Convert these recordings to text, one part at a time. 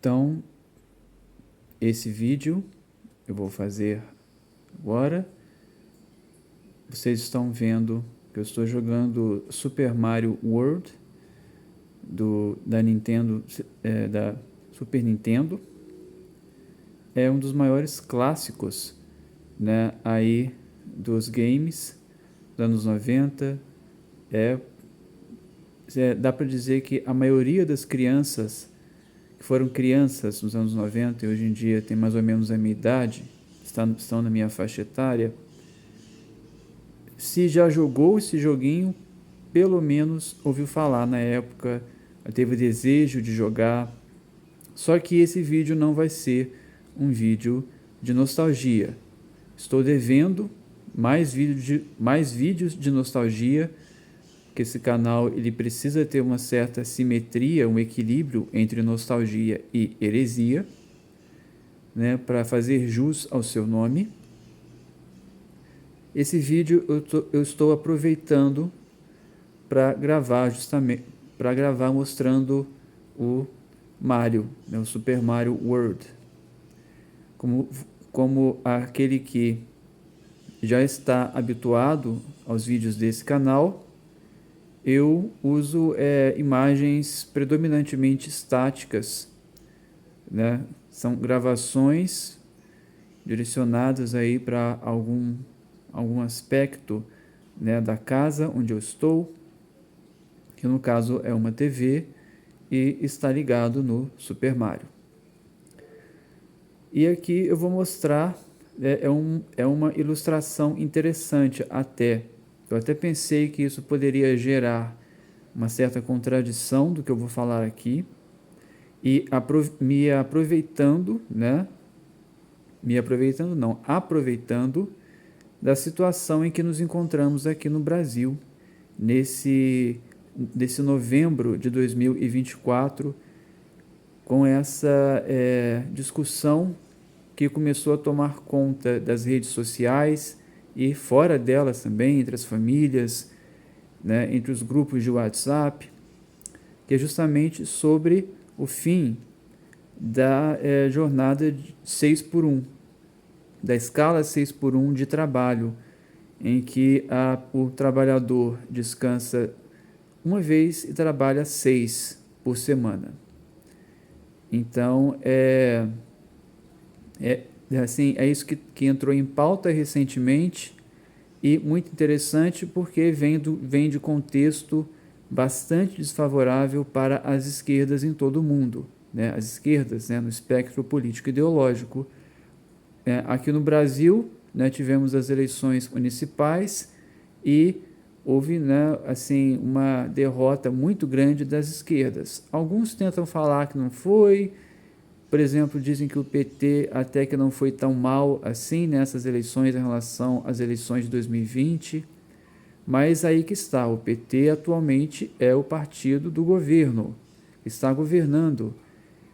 Então, esse vídeo eu vou fazer agora. Vocês estão vendo que eu estou jogando Super Mario World da Nintendo, da Super Nintendo. É um dos maiores clássicos, né, aí dos games dos anos 90. Dá para dizer que a maioria das crianças que foram crianças nos anos 90 e hoje em dia tem mais ou menos a minha idade, estão na minha faixa etária, se já jogou esse joguinho, pelo menos ouviu falar na época, teve o desejo de jogar. Só que esse vídeo não vai ser um vídeo de nostalgia. Estou devendo mais vídeos de nostalgia, que esse canal ele precisa ter uma certa simetria, um equilíbrio entre nostalgia e heresia, né, para fazer jus ao seu nome. Esse vídeo eu estou aproveitando para gravar mostrando o Mario, né, o Super Mario World. Como aquele que já está habituado aos vídeos desse canal, eu uso imagens predominantemente estáticas, né? São gravações direcionadas aí para algum aspecto, né, da casa onde eu estou, que no caso é uma TV e está ligado no Super Mario. E aqui eu vou mostrar, é uma ilustração interessante até. Eu até pensei que isso poderia gerar uma certa contradição do que eu vou falar aqui, e aproveitando da situação em que nos encontramos aqui no Brasil, desse novembro de 2024, com essa discussão que começou a tomar conta das redes sociais e fora delas também, entre as famílias, né, entre os grupos de WhatsApp, que é justamente sobre o fim da jornada 6x1, da escala 6x1 de trabalho, em que o trabalhador descansa uma vez e trabalha 6 por semana. Então, assim, é isso que entrou em pauta recentemente e muito interessante porque vem de contexto bastante desfavorável para as esquerdas em todo o mundo, né? As esquerdas, né, no espectro político ideológico. Aqui no Brasil, né, tivemos as eleições municipais e houve, né, assim, uma derrota muito grande das esquerdas. Alguns tentam falar que não foi, por exemplo, dizem que o PT até que não foi tão mal assim nessas eleições em relação às eleições de 2020, mas aí que está, o PT atualmente é o partido do governo, está governando,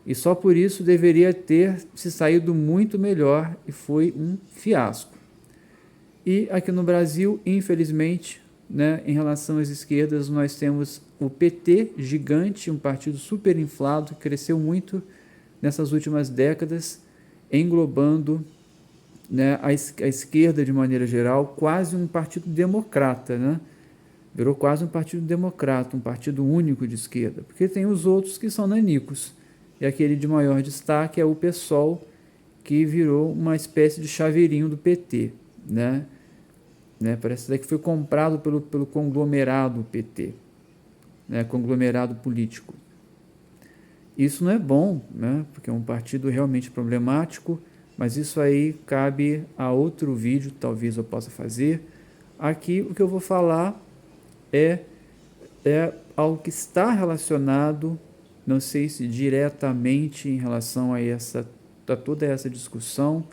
e só por isso deveria ter se saído muito melhor e foi um fiasco. E aqui no Brasil, infelizmente, né, em relação às esquerdas, nós temos o PT gigante, um partido super inflado, que cresceu muito nessas últimas décadas, englobando, né, a esquerda de maneira geral, quase um partido democrata, né? Virou quase um partido democrata, um partido único de esquerda, porque tem os outros que são nanicos. E aquele de maior destaque é o PSOL, que virou uma espécie de chaveirinho do PT, né? Parece que foi comprado pelo conglomerado PT, né? Conglomerado político. Isso não é bom, né? Porque é um partido realmente problemático, mas isso aí cabe a outro vídeo, talvez eu possa fazer. Aqui o que eu vou falar é algo que está relacionado, não sei se diretamente em relação a toda essa discussão,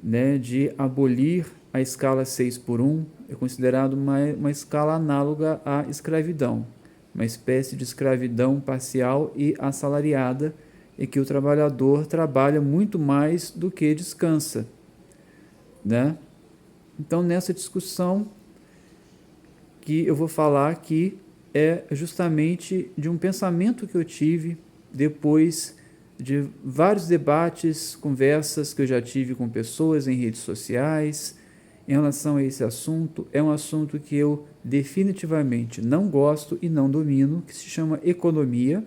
né, de abolir a escala 6x1, é considerado uma escala análoga à escravidão, uma espécie de escravidão parcial e assalariada, em que o trabalhador trabalha muito mais do que descansa, né? Então, nessa discussão que eu vou falar aqui é justamente de um pensamento que eu tive depois de vários debates, conversas que eu já tive com pessoas em redes sociais em relação a esse assunto. É um assunto que eu definitivamente não gosto e não domino, que se chama economia.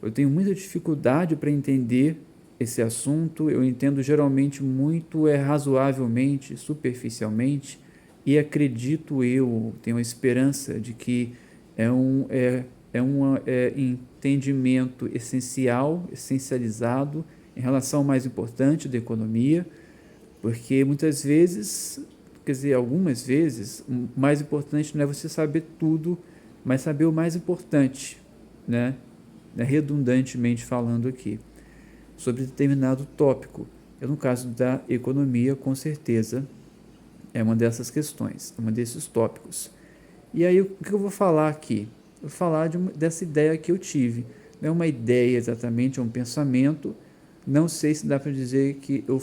Eu tenho muita dificuldade para entender esse assunto. Eu entendo geralmente muito razoavelmente, superficialmente, e acredito tenho a esperança de que é um entendimento essencial, essencializado em relação ao mais importante da economia, porque muitas vezes, quer dizer, algumas vezes, o mais importante não é você saber tudo, mas saber o mais importante, né? Redundantemente falando aqui, sobre determinado tópico. No caso da economia, com certeza, é uma dessas questões, é um desses tópicos. E aí, o que eu vou falar aqui? Eu vou falar dessa ideia que eu tive. Não é uma ideia exatamente, é um pensamento. Não sei se dá para dizer que eu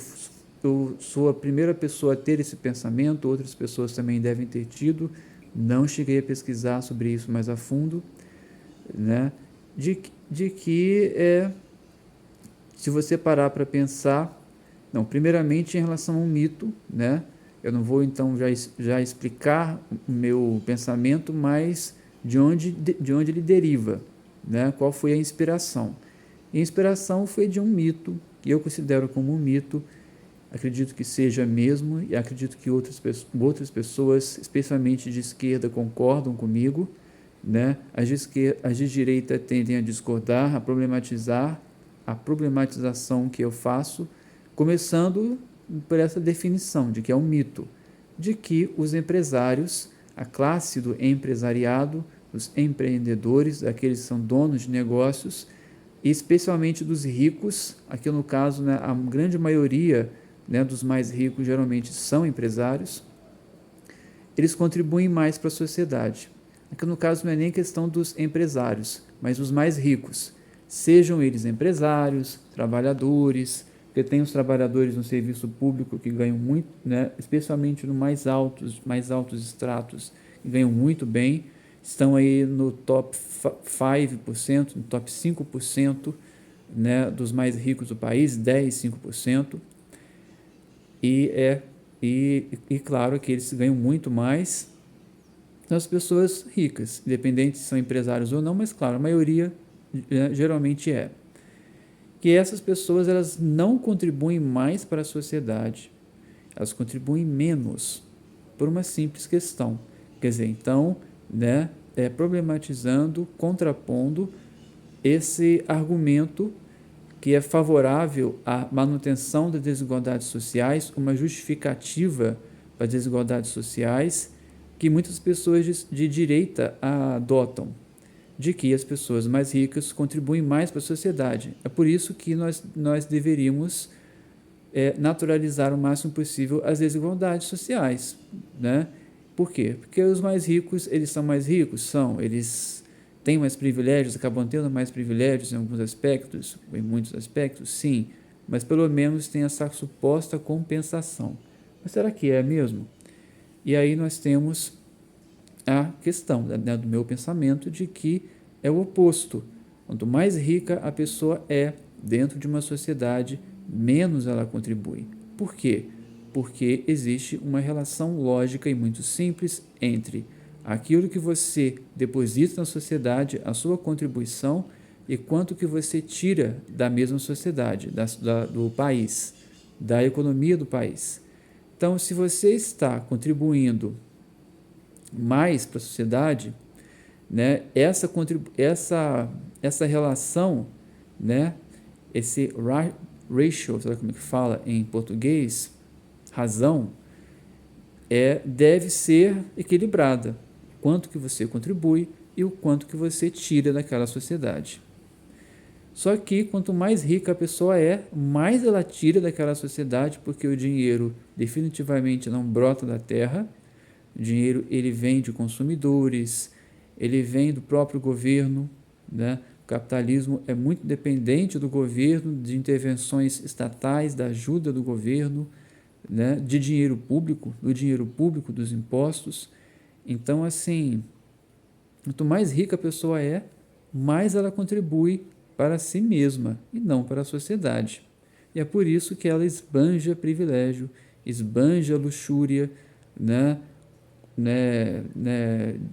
sou a primeira pessoa a ter esse pensamento, outras pessoas também devem ter tido. Não cheguei a pesquisar sobre isso mais a fundo, né? De que se você parar para pensar, não, primeiramente em relação a um mito, né? Eu não vou então já explicar o meu pensamento, mas de onde ele deriva, né? Qual foi a inspiração? A inspiração foi de um mito, que eu considero como um mito, acredito que seja mesmo, e acredito que outras pessoas, especialmente de esquerda, concordam comigo, né? As de direita tendem a discordar, a problematizar a problematização que eu faço, começando por essa definição de que é um mito, de que os empresários, a classe do empresariado, os empreendedores, aqueles que são donos de negócios, e especialmente dos ricos, aqui no caso, né, a grande maioria, né, dos mais ricos geralmente são empresários, eles contribuem mais para a sociedade. Aqui no caso não é nem questão dos empresários, mas os mais ricos, sejam eles empresários, trabalhadores, porque tem os trabalhadores no serviço público que ganham muito, né, especialmente no mais altos estratos, que ganham muito bem, estão aí no top 5%, no top 5%, né, dos mais ricos do país, 10, 5%, e claro que eles ganham muito mais das pessoas ricas, independente se são empresários ou não, mas claro, a maioria geralmente é. Que essas pessoas elas não contribuem mais para a sociedade, elas contribuem menos, por uma simples questão. Quer dizer, então, né, problematizando, contrapondo esse argumento que é favorável à manutenção das desigualdades sociais, uma justificativa para as desigualdades sociais que muitas pessoas de direita adotam, de que as pessoas mais ricas contribuem mais para a sociedade. É por isso que nós deveríamos naturalizar o máximo possível as desigualdades sociais, né? Por quê? Porque os mais ricos, eles são mais ricos? São. Eles têm mais privilégios, acabam tendo mais privilégios em alguns aspectos, em muitos aspectos? Sim. Mas pelo menos tem essa suposta compensação. Mas será que é mesmo? E aí nós temos a questão, né, do meu pensamento de que é o oposto. Quanto mais rica a pessoa é dentro de uma sociedade, menos ela contribui. Por quê? Porque existe uma relação lógica e muito simples entre aquilo que você deposita na sociedade, a sua contribuição, e quanto que você tira da mesma sociedade, do país, da economia do país. Então, se você está contribuindo mais para a sociedade, né, essa relação, né, esse ratio, sabe como é que fala em português? Razão, deve ser equilibrada. Quanto que você contribui e o quanto que você tira daquela sociedade. Só que quanto mais rica a pessoa mais ela tira daquela sociedade, porque o dinheiro definitivamente não brota da terra. O dinheiro ele vem de consumidores, ele vem do próprio governo, né? O capitalismo é muito dependente do governo, de intervenções estatais, da ajuda do governo, né? De dinheiro público, do dinheiro público, dos impostos. Então, assim, quanto mais rica a pessoa mais ela contribui para si mesma e não para a sociedade. E é por isso que ela esbanja privilégio, esbanja luxúria, né?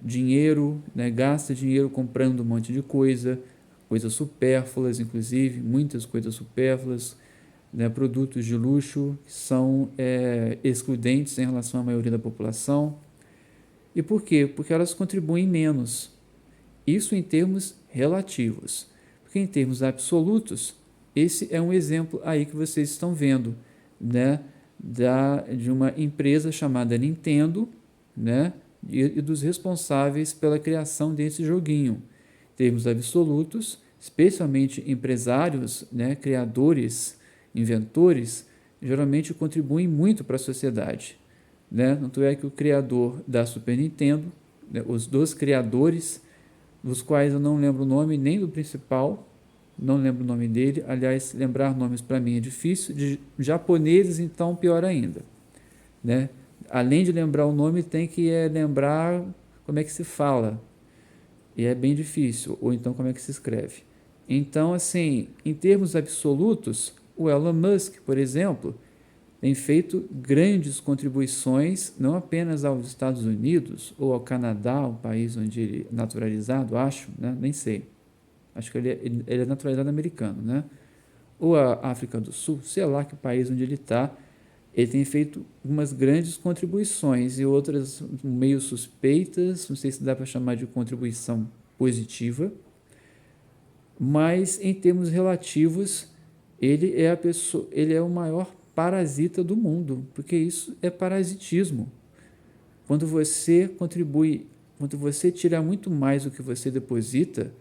Dinheiro, né? Gasta dinheiro comprando um monte de coisas supérfluas, inclusive, muitas coisas supérfluas, né? Produtos de luxo que são excludentes em relação à maioria da população. E por quê? Porque elas contribuem menos. Isso em termos relativos. Porque em termos absolutos, esse é um exemplo aí que vocês estão vendo, né? De uma empresa chamada Nintendo, né? E dos responsáveis pela criação desse joguinho. Em termos absolutos, especialmente empresários, né? Criadores, inventores, geralmente contribuem muito para a sociedade, né? Tanto é que o criador da Super Nintendo, né? Os dois criadores, dos quais eu não lembro o nome nem do principal, não lembro o nome dele. Aliás, lembrar nomes para mim é difícil. De japoneses, então, pior ainda, né? Além de lembrar o nome, tem que lembrar como é que se fala. E é bem difícil. Ou então, como é que se escreve. Então, assim, em termos absolutos, o Elon Musk, por exemplo, tem feito grandes contribuições, não apenas aos Estados Unidos ou ao Canadá, o país onde ele é naturalizado, acho, né? Nem sei. Acho que ele é naturalizado americano, né? Ou a África do Sul, sei lá que país onde ele está. Ele tem feito umas grandes contribuições e outras meio suspeitas, não sei se dá para chamar de contribuição positiva, mas em termos relativos, ele é o maior parasita do mundo, porque isso é parasitismo. Quando você contribui, quando você tira muito mais do que você deposita,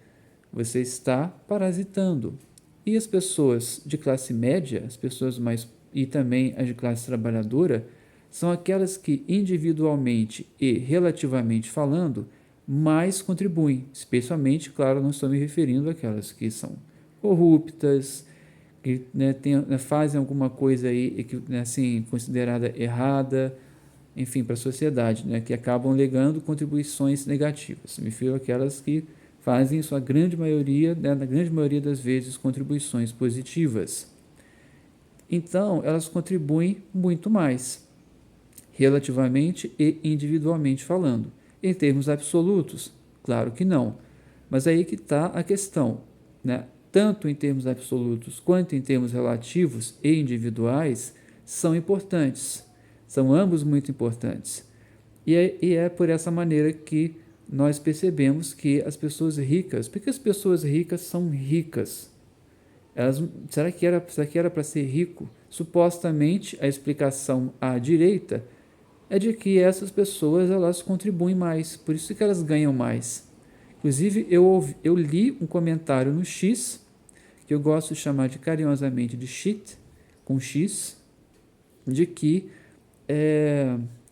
você está parasitando. E as pessoas de classe média, as pessoas mais e também as de classe trabalhadora, são aquelas que individualmente e relativamente falando mais contribuem, especialmente, claro, não estou me referindo àquelas que são corruptas, que, né, fazem alguma coisa aí que, né, assim, considerada errada, enfim, para a sociedade, né, que acabam legando contribuições negativas. Me refiro àquelas que fazem, em sua grande maioria, né, na grande maioria das vezes, contribuições positivas. Então, elas contribuem muito mais, relativamente e individualmente falando. Em termos absolutos, claro que não. Mas aí que está a questão, né? Tanto em termos absolutos quanto em termos relativos e individuais, são importantes. São ambos muito importantes. E é por essa maneira que nós percebemos que as pessoas ricas, porque as pessoas ricas são ricas. Será que era para ser rico? Supostamente, a explicação à direita é de que essas pessoas elas contribuem mais, por isso que elas ganham mais. Inclusive, eu li um comentário no X, que eu gosto de chamar carinhosamente de shit, com X, de que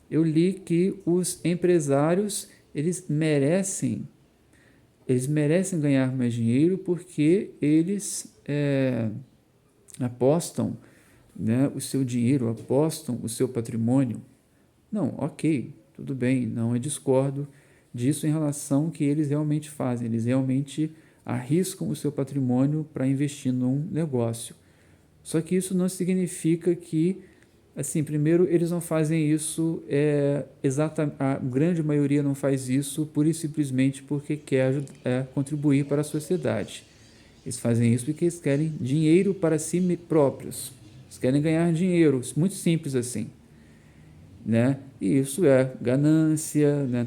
eu li que os empresários eles merecem ganhar mais dinheiro porque eles apostam, né, o seu dinheiro, apostam o seu patrimônio. Não, ok, tudo bem, não discordo disso em relação ao que eles realmente fazem. Eles realmente arriscam o seu patrimônio para investir num negócio. Só que isso não significa que, assim, primeiro, eles não fazem isso, a grande maioria não faz isso pura e simplesmente porque quer contribuir para a sociedade. Eles fazem isso porque eles querem dinheiro para si próprios. Eles querem ganhar dinheiro, muito simples assim, né? E isso é ganância, né?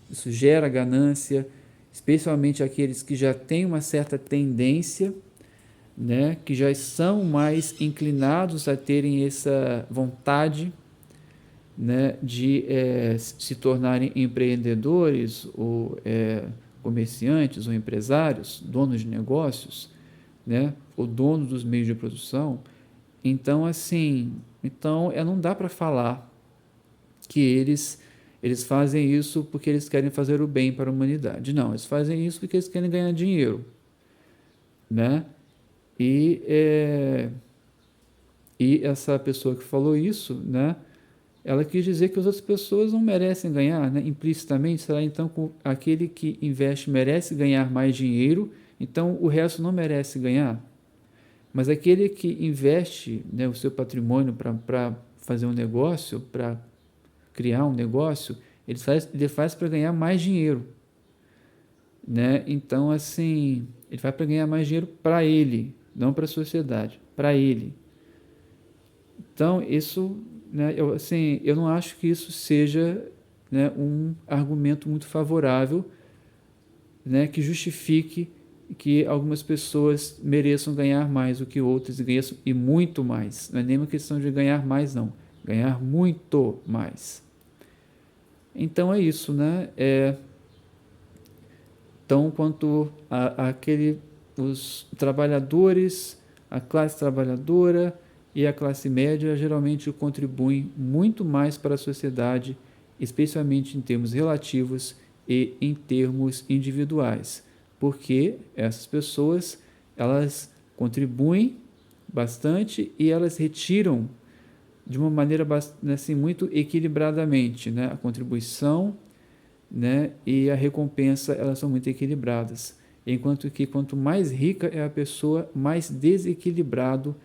Isso gera ganância, especialmente aqueles que já têm uma certa tendência, né? Que já são mais inclinados a terem essa vontade, né? De se tornarem empreendedores ou comerciantes ou empresários, donos de negócios, né? Ou donos dos meios de produção. Então, assim, não dá para falar que eles fazem isso porque eles querem fazer o bem para a humanidade. Não, eles fazem isso porque eles querem ganhar dinheiro, né? E, e essa pessoa que falou isso, né? Ela quis dizer que as outras pessoas não merecem ganhar, né? Implicitamente, será então que aquele que investe merece ganhar mais dinheiro Então, o resto não merece ganhar. Mas aquele que investe, né, o seu patrimônio para fazer um negócio, para criar um negócio, ele faz para ganhar mais dinheiro, né? Então, assim, ele faz para ganhar mais dinheiro para ele, não para a sociedade, para ele. Então, isso, né, eu não acho que isso seja, né, um argumento muito favorável, né, que justifique que algumas pessoas mereçam ganhar mais do que outras e muito mais. Não é nem uma questão de ganhar mais, não. Ganhar muito mais. Então é isso, né? Então, quanto os trabalhadores, a classe trabalhadora e a classe média geralmente contribuem muito mais para a sociedade, especialmente em termos relativos e em termos individuais, porque essas pessoas elas contribuem bastante e elas retiram de uma maneira assim, muito equilibradamente, né? A contribuição, né, e a recompensa, elas são muito equilibradas. Enquanto que quanto mais rica é a pessoa, mais desequilibrado,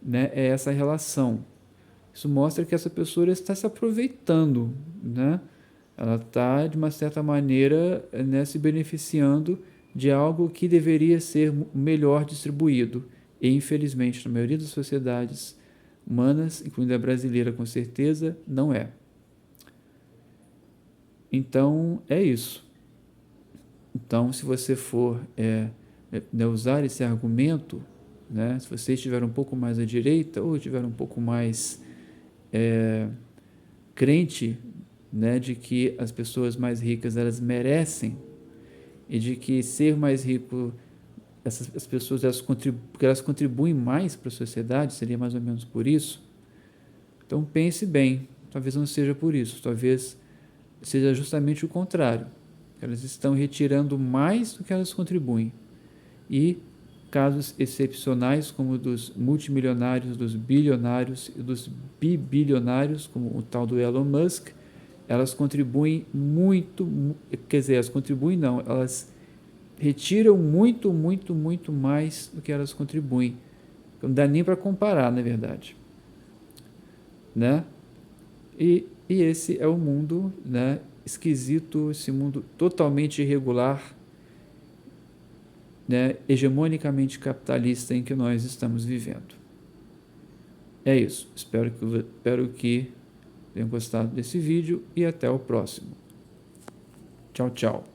né, é essa relação. Isso mostra que essa pessoa está se aproveitando, né? Ela está, de uma certa maneira, né, se beneficiando de algo que deveria ser melhor distribuído. E, infelizmente, na maioria das sociedades humanas, incluindo a brasileira com certeza, não é. Então, é isso. Então, se você for usar esse argumento, né, se você estiver um pouco mais à direita ou estiver um pouco mais crente, né, de que as pessoas mais ricas elas merecem e de que ser mais rico, as pessoas porque elas contribuem mais para a sociedade, seria mais ou menos por isso. Então pense bem, talvez não seja por isso, talvez seja justamente o contrário. Elas estão retirando mais do que elas contribuem. E casos excepcionais, como o dos multimilionários, dos bilionários e dos bibilionários, como o tal do Elon Musk, elas contribuem muito, quer dizer, elas contribuem não, elas retiram muito, muito, muito mais do que elas contribuem. Não dá nem para comparar, na verdade. Né? E esse é o mundo, né, esquisito, esse mundo totalmente irregular, né, hegemonicamente capitalista em que nós estamos vivendo. É isso. Espero que tenham gostado desse vídeo e até o próximo. Tchau, tchau.